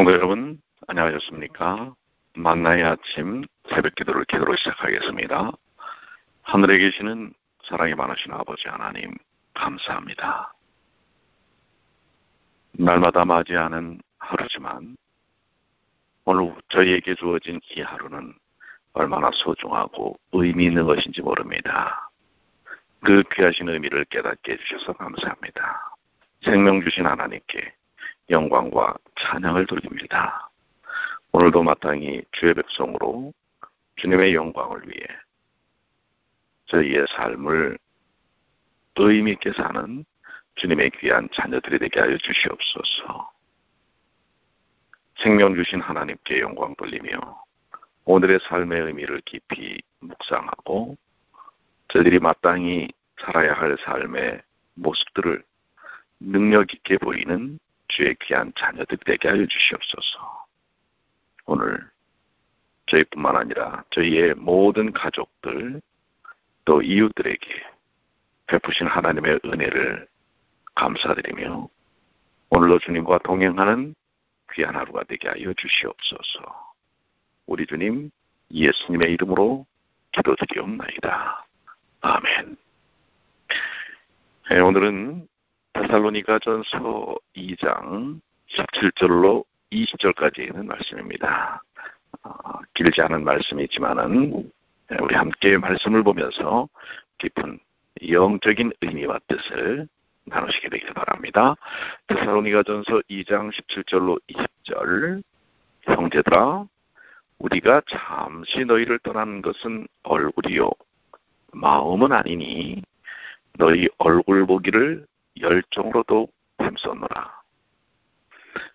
성도 여러분, 안녕하셨습니까? 만나의 아침 새벽 기도를 시작하겠습니다. 하늘에 계시는 사랑이 많으신 아버지 하나님, 감사합니다. 날마다 맞이하는 하루지만 오늘 저희에게 주어진 이 하루는 얼마나 소중하고 의미 있는 것인지 모릅니다. 그 귀하신 의미를 깨닫게 해주셔서 감사합니다. 생명 주신 하나님께 영광과 찬양을 돌립니다. 오늘도 마땅히 주의 백성으로 주님의 영광을 위해 저희의 삶을 의미 있게 사는 주님의 귀한 자녀들이 되게 하여 주시옵소서. 생명 주신 하나님께 영광 돌리며 오늘의 삶의 의미를 깊이 묵상하고 저희들이 마땅히 살아야 할 삶의 모습들을 능력 있게 보이는 주의 귀한 자녀들 되게 하여 주시옵소서. 오늘 저희뿐만 아니라 저희의 모든 가족들 또 이웃들에게 베푸신 하나님의 은혜를 감사드리며 오늘도 주님과 동행하는 귀한 하루가 되게 하여 주시옵소서. 우리 주님 예수님의 이름으로 기도드리옵나이다. 아멘. 오늘은 데살로니가전서 2장 17절로 20절까지 있는 말씀입니다. 길지 않은 말씀이지만은 우리 함께 말씀을 보면서 깊은 영적인 의미와 뜻을 나누시게 되길 바랍니다. 데살로니가전서 2장 17절로 20절. 형제들아, 우리가 잠시 너희를 떠나는 것은 얼굴이요 마음은 아니니 너희 얼굴 보기를 열정으로 더욱 힘썼노라.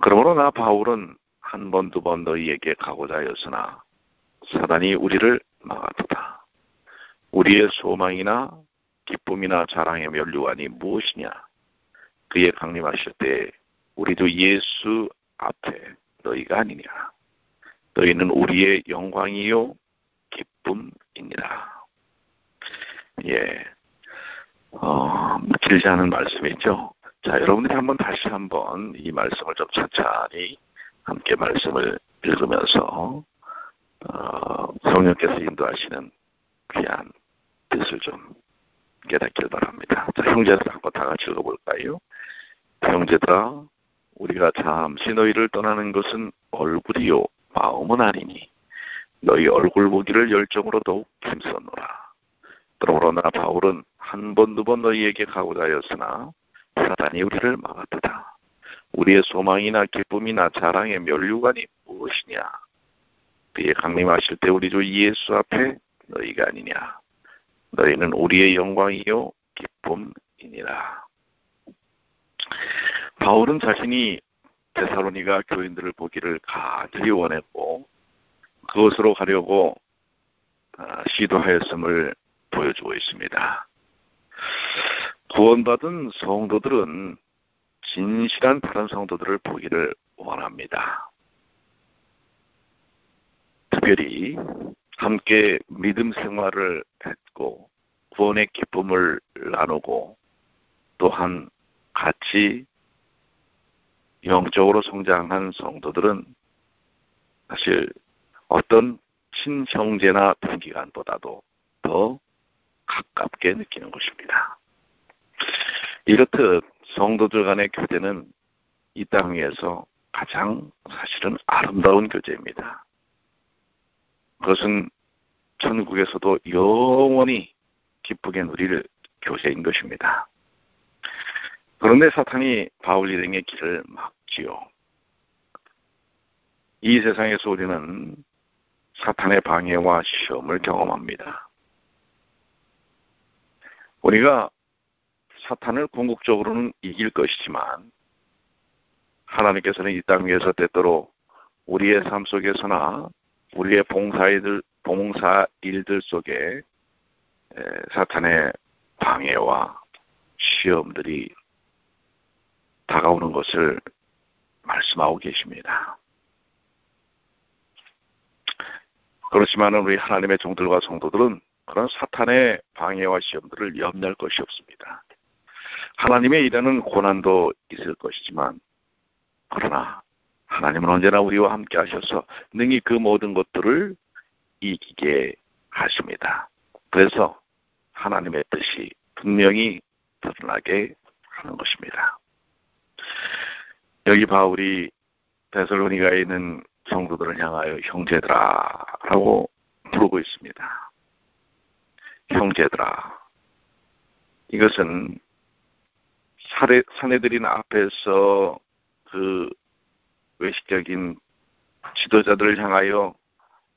그러므로 나 바울은 한 번, 두 번 너희에게 가고자 하였으나 사단이 우리를 막았도다. 우리의 소망이나 기쁨이나 자랑의 면류관이 무엇이냐? 그의 강림하실 때 우리도 예수 앞에 너희가 아니냐? 너희는 우리의 영광이요 기쁨이니라. 길지 않은 말씀이죠. 자, 여러분들이 다시 한번 이 말씀을 좀 천천히 함께 말씀을 읽으면서 성령께서 인도하시는 귀한 뜻을 좀 깨닫길 바랍니다. 자, 형제들 한번 다 같이 읽어볼까요? 형제들아, 우리가 잠시 너희를 떠나는 것은 얼굴이요 마음은 아니니 너희 얼굴 보기를 열정으로 더욱 힘썼노라. 그러므로 나 바울은 한 번, 두 번 너희에게 가고자 하였으나 사단이 우리를 막았도다. 우리의 소망이나 기쁨이나 자랑의 면류관이 무엇이냐? 그의 강림하실 때 우리 주 예수 앞에 너희가 아니냐? 너희는 우리의 영광이요 기쁨이니라. 바울은 자신이 데살로니가 교인들을 보기를 간절히 원했고 그것으로 가려고 시도하였음을 보여주고 있습니다. 구원받은 성도들은 진실한 다른 성도들을 보기를 원합니다. 특별히 함께 믿음 생활을 했고 구원의 기쁨을 나누고 또한 같이 영적으로 성장한 성도들은 사실 어떤 친형제나 동기간보다도 더 가깝게 느끼는 것입니다. 이렇듯 성도들 간의 교제는 이 땅 위에서 가장 사실은 아름다운 교제입니다. 그것은 천국에서도 영원히 기쁘게 누릴 교제인 것입니다. 그런데 사탄이 바울 일행의 길을 막지요. 이 세상에서 우리는 사탄의 방해와 시험을 경험합니다. 우리가 사탄을 궁극적으로는 이길 것이지만 하나님께서는 이 땅 위에서 때때로 우리의 삶 속에서나 우리의 봉사 일들 속에 사탄의 방해와 시험들이 다가오는 것을 말씀하고 계십니다. 그렇지만 우리 하나님의 종들과 성도들은 그런 사탄의 방해와 시험들을 염려할 것이 없습니다. 하나님의 일에는 고난도 있을 것이지만 그러나 하나님은 언제나 우리와 함께 하셔서 능히 그 모든 것들을 이기게 하십니다. 그래서 하나님의 뜻이 분명히 드러나게 하는 것입니다. 여기 바울이 데살로니가에 있는 성도들을 향하여 형제들아 라고 부르고 있습니다. 형제들아. 이것은 사내들인 앞에서 그 외식적인 지도자들을 향하여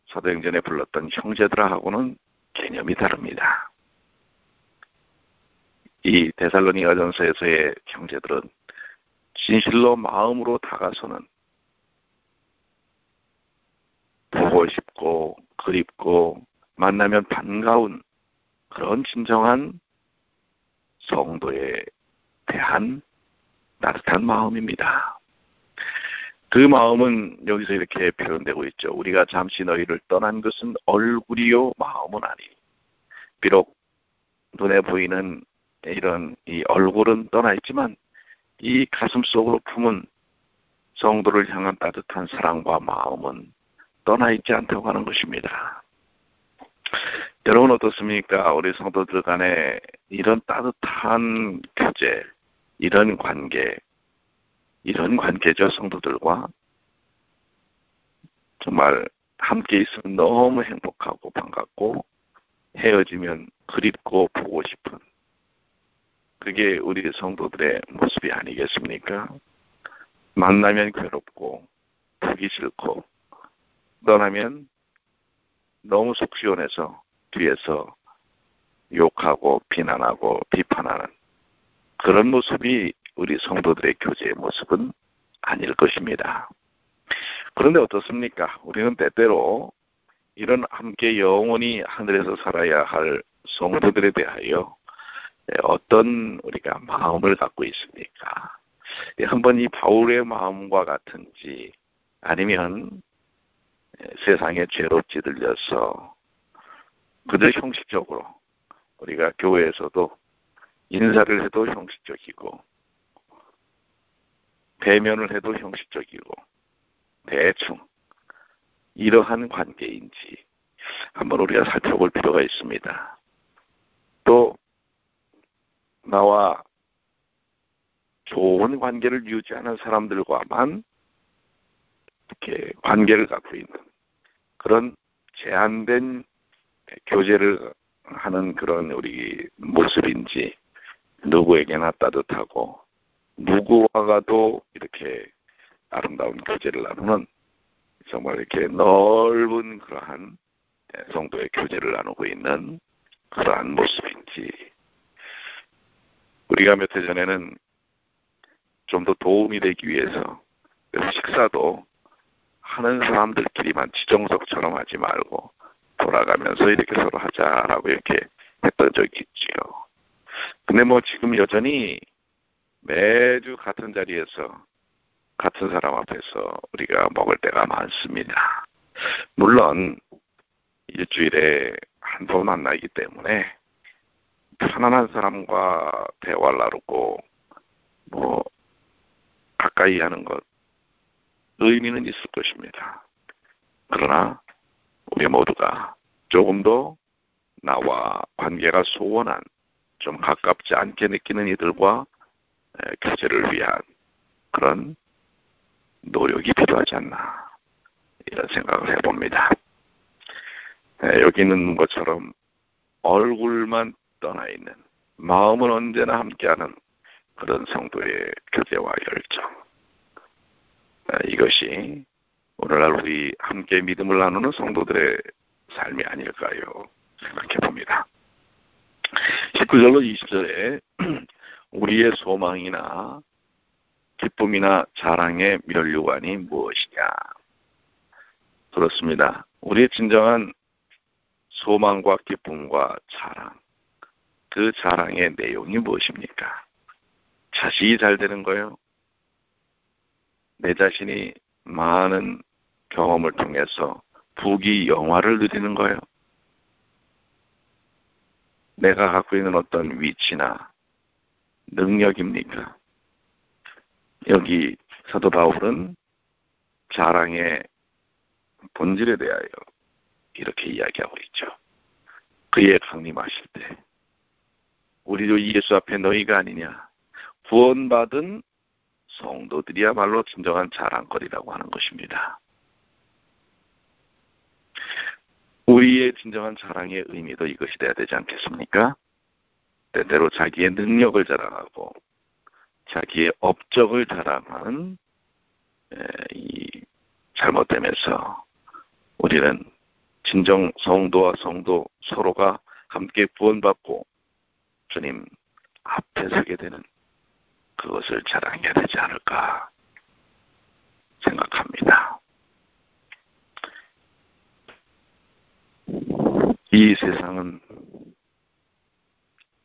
사도행전에 불렀던 형제들아 하고는 개념이 다릅니다. 이 데살로니가전서에서의 형제들은 진실로 마음으로 다가서는 보고 싶고 그립고 만나면 반가운 그런 진정한 성도에 대한 따뜻한 마음입니다. 그 마음은 여기서 이렇게 표현되고 있죠. 우리가 잠시 너희를 떠난 것은 얼굴이요 마음은 아니니. 비록 눈에 보이는 이런 이 얼굴은 떠나 있지만 이 가슴 속으로 품은 성도를 향한 따뜻한 사랑과 마음은 떠나 있지 않다고 하는 것입니다. 여러분 어떻습니까? 우리 성도들 간에 이런 따뜻한 교제, 이런 관계죠. 성도들과 정말 함께 있으면 너무 행복하고 반갑고 헤어지면 그립고 보고 싶은 그게 우리 성도들의 모습이 아니겠습니까? 만나면 괴롭고 보기 싫고 떠나면 너무 속 시원해서 뒤에서 욕하고 비난하고 비판하는 그런 모습이 우리 성도들의 교제의 모습은 아닐 것입니다. 그런데 어떻습니까? 우리는 때때로 이런 함께 영원히 하늘에서 살아야 할 성도들에 대하여 어떤 우리가 마음을 갖고 있습니까? 한번 이 바울의 마음과 같은지 아니면 세상에 죄롭게 들려서 그저 형식적으로 우리가 교회에서도 인사를 해도 형식적이고 대면을 해도 형식적이고 대충 이러한 관계인지 한번 우리가 살펴볼 필요가 있습니다. 또 나와 좋은 관계를 유지하는 사람들과만 이렇게 관계를 갖고 있는 그런 제한된 교제를 하는 그런 우리 모습인지 누구에게나 따뜻하고 누구와가도 이렇게 아름다운 교제를 나누는 정말 이렇게 넓은 그러한 성도의 교제를 나누고 있는 그러한 모습인지 우리가 몇 해 전에는 좀 더 도움이 되기 위해서 식사도 하는 사람들끼리만 지정석처럼 하지 말고 돌아가면서 이렇게 서로 하자라고 이렇게 했던 적이 있지요. 근데 뭐 지금 여전히 매주 같은 자리에서 같은 사람 앞에서 우리가 먹을 때가 많습니다. 물론 일주일에 한 번 만나기 때문에 편안한 사람과 대화를 나누고 뭐 가까이 하는 것 의미는 있을 것입니다. 그러나 우리 모두가 조금 더 나와 관계가 소원한 좀 가깝지 않게 느끼는 이들과 교제를 위한 그런 노력이 필요하지 않나 이런 생각을 해봅니다. 여기 있는 것처럼 얼굴만 떠나 있는 마음은 언제나 함께하는 그런 성도의 교제와 열정 이것이 오늘날 우리 함께 믿음을 나누는 성도들의 삶이 아닐까요? 생각해 봅니다. 19절로 20절에 우리의 소망이나 기쁨이나 자랑의 면류관이 무엇이냐? 그렇습니다. 우리의 진정한 소망과 기쁨과 자랑, 그 자랑의 내용이 무엇입니까? 자식이 잘 되는 거예요? 내 자신이 많은 경험을 통해서 부귀 영화를 누리는 거예요? 내가 갖고 있는 어떤 위치나 능력입니까? 여기 사도 바울은 자랑의 본질에 대하여 이렇게 이야기하고 있죠. 그의 강림하실 때 우리 주 예수 앞에 너희가 아니냐, 구원받은 성도들이야말로 진정한 자랑거리라고 하는 것입니다. 우리의 진정한 자랑의 의미도 이것이 돼야 되지 않겠습니까? 때때로 자기의 능력을 자랑하고 자기의 업적을 자랑하는 이 잘못되면서 우리는 진정 성도와 성도 서로가 함께 구원받고 주님 앞에 서게 되는 그것을 자랑해야 되지 않을까 생각합니다. 이 세상은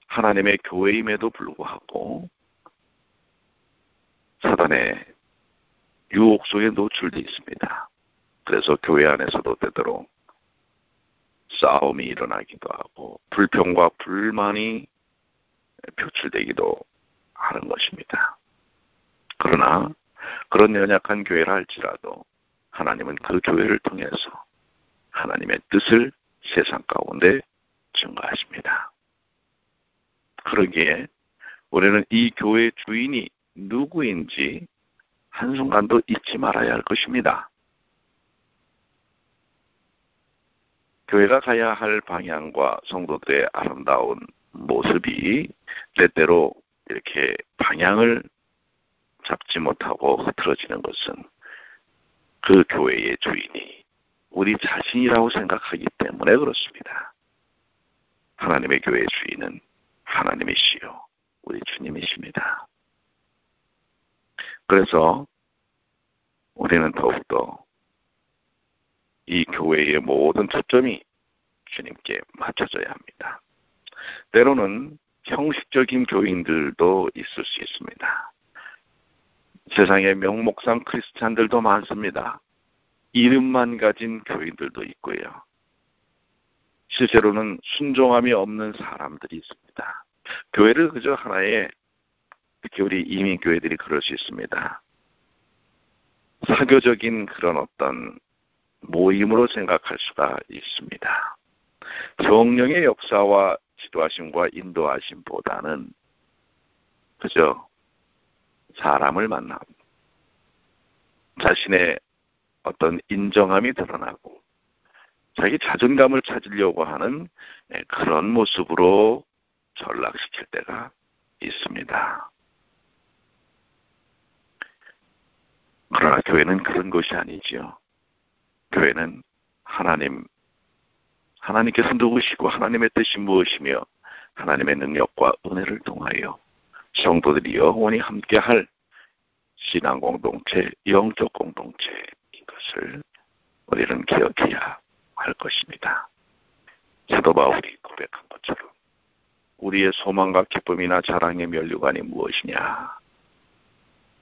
하나님의 교회임에도 불구하고 사단의 유혹 속에 노출되어 있습니다. 그래서 교회 안에서도 때때로 싸움이 일어나기도 하고 불평과 불만이 표출되기도 하는 것입니다. 그러나 그런 연약한 교회라 할지라도 하나님은 그 교회를 통해서 하나님의 뜻을 세상 가운데 증거하십니다. 그러기에 우리는 이 교회의 주인이 누구인지 한순간도 잊지 말아야 할 것입니다. 교회가 가야 할 방향과 성도들의 아름다운 모습이 때때로 이렇게 방향을 잡지 못하고 흐트러지는 것은 그 교회의 주인이 우리 자신이라고 생각하기 때문에 그렇습니다. 하나님의 교회의 주인은 하나님이시요 우리 주님이십니다. 그래서 우리는 더욱더 이 교회의 모든 초점이 주님께 맞춰져야 합니다. 때로는 형식적인 교인들도 있을 수 있습니다. 세상에 명목상 크리스찬들도 많습니다. 이름만 가진 교인들도 있고요. 실제로는 순종함이 없는 사람들이 있습니다. 교회를 그저 하나의, 특히 우리 이민교회들이 그럴 수 있습니다. 사교적인 그런 어떤 모임으로 생각할 수가 있습니다. 성령의 역사와 지도하심과 인도하심보다는 그저 사람을 만나고 자신의 어떤 인정함이 드러나고 자기 자존감을 찾으려고 하는 그런 모습으로 전락시킬 때가 있습니다. 그러나 교회는 그런 것이 아니지요. 교회는 하나님께서 누구시고 하나님의 뜻이 무엇이며 하나님의 능력과 은혜를 통하여 성도들이 영원히 함께할 신앙 공동체, 영적 공동체인 것을 우리는 기억해야 할 것입니다. 사도 바울이 고백한 것처럼 우리의 소망과 기쁨이나 자랑의 면류관이 무엇이냐?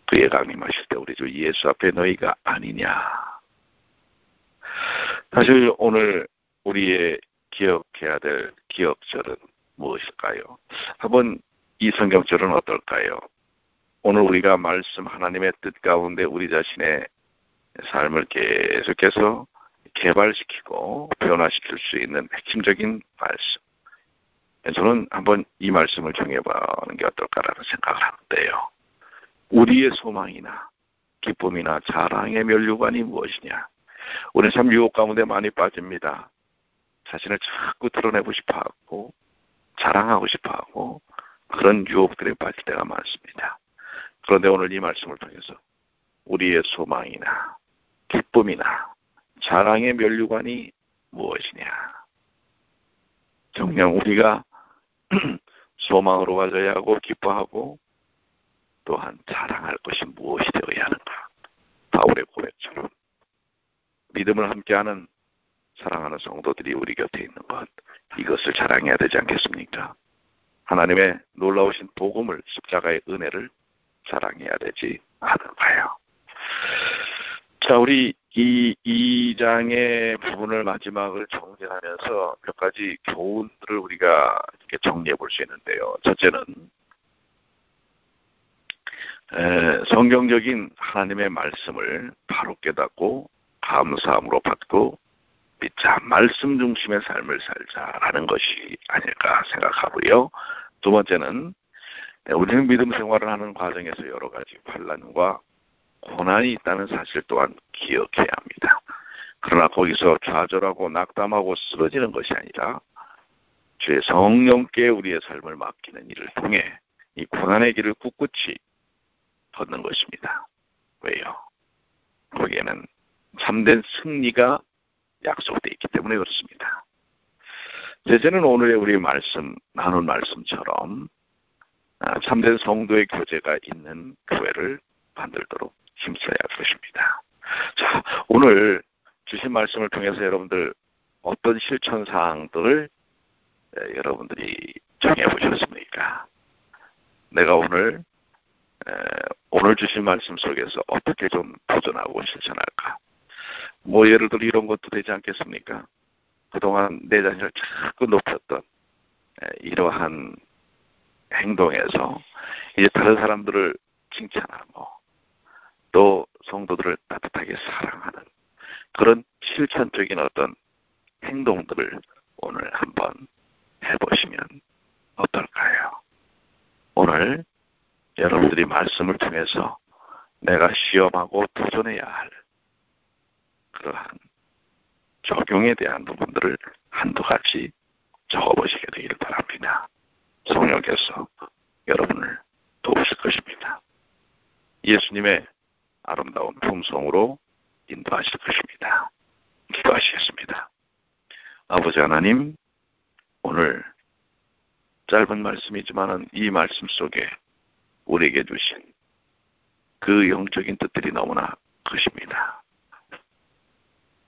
그의 강림하실 때 우리 주 예수 앞에 너희가 아니냐? 사실 오늘 우리의 기억해야 될 기억절은 무엇일까요? 한번 이 성경절은 어떨까요? 오늘 우리가 말씀 하나님의 뜻 가운데 우리 자신의 삶을 계속해서 개발시키고 변화시킬 수 있는 핵심적인 말씀. 저는 한번 이 말씀을 정해보는 게 어떨까라는 생각을 하는데요. 우리의 소망이나 기쁨이나 자랑의 면류관이 무엇이냐? 우리는 참 유혹 가운데 많이 빠집니다. 자신을 자꾸 드러내고 싶어하고 자랑하고 싶어하고 그런 유혹들에 빠질 때가 많습니다. 그런데 오늘 이 말씀을 통해서 우리의 소망이나 기쁨이나 자랑의 면류관이 무엇이냐? 정녕 우리가 소망으로 가져야 하고 기뻐하고 또한 자랑할 것이 무엇이 되어야 하는가? 바울의 고백처럼 믿음을 함께하는 사랑하는 성도들이 우리 곁에 있는 것, 이것을 자랑해야 되지 않겠습니까? 하나님의 놀라우신 복음을, 십자가의 은혜를 자랑해야 되지 않을까요? 자, 우리 이 2장의 부분을 마지막을 정리하면서 몇 가지 교훈들을 우리가 이렇게 정리해 볼 수 있는데요. 첫째는 성경적인 하나님의 말씀을 바로 깨닫고 감사함으로 받고 자, 말씀 중심의 삶을 살자라는 것이 아닐까 생각하고요. 두 번째는 우리는 믿음 생활을 하는 과정에서 여러 가지 환난과 고난이 있다는 사실 또한 기억해야 합니다. 그러나 거기서 좌절하고 낙담하고 쓰러지는 것이 아니라 주의 성령께 우리의 삶을 맡기는 일을 통해 이 고난의 길을 꿋꿋이 걷는 것입니다. 왜요? 거기에는 참된 승리가 약속되어 있기 때문에 그렇습니다. 제자는 오늘의 우리 나눈 말씀처럼 참된 성도의 교제가 있는 교회를 만들도록 힘써야 할 것입니다. 자, 오늘 주신 말씀을 통해서 여러분들 어떤 실천 사항들을 여러분들이 정해보셨습니까? 내가 오늘 주신 말씀 속에서 어떻게 좀 도전하고 실천할까? 예를 들어 이런 것도 되지 않겠습니까? 그동안 내 자신을 자꾸 높였던 이러한 행동에서 이제 다른 사람들을 칭찬하고 또 성도들을 따뜻하게 사랑하는 그런 실천적인 어떤 행동들을 오늘 한번 해보시면 어떨까요? 오늘 여러분들이 말씀을 통해서 내가 시험하고 도전해야 할 그러한 적용에 대한 부분들을 한두 가지 적어보시게 되기를 바랍니다. 성령께서 여러분을 도우실 것입니다. 예수님의 아름다운 품성으로 인도하실 것입니다. 기도하시겠습니다. 아버지 하나님, 오늘 짧은 말씀이지만 이 말씀 속에 우리에게 주신 그 영적인 뜻들이 너무나 크십니다.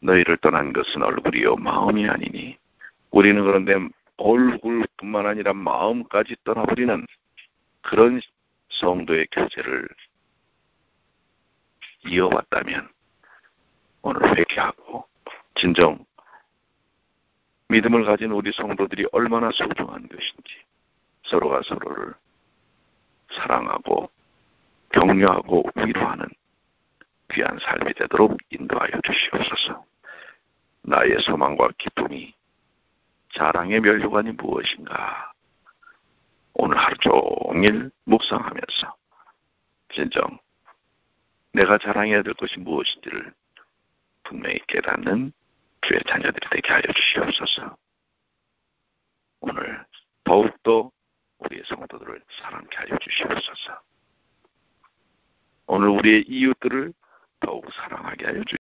너희를 떠난 것은 얼굴이요 마음이 아니니 우리는 그런데 얼굴뿐만 아니라 마음까지 떠나버리는 그런 성도의 교제를 이어왔다면 오늘 회개하고 진정 믿음을 가진 우리 성도들이 얼마나 소중한 것인지 서로가 서로를 사랑하고 격려하고 위로하는 귀한 삶이 되도록 인도하여 주시옵소서. 나의 소망과 기쁨이 자랑의 면류관이 무엇인가? 오늘 하루 종일 묵상하면서 진정 내가 자랑해야 될 것이 무엇인지를 분명히 깨닫는 주의 자녀들이 되게 하여 주시옵소서. 오늘 더욱더 우리의 성도들을 사랑케 하여 주시옵소서. 오늘 우리의 이웃들을 더욱 사랑하게 하여 주시옵소서.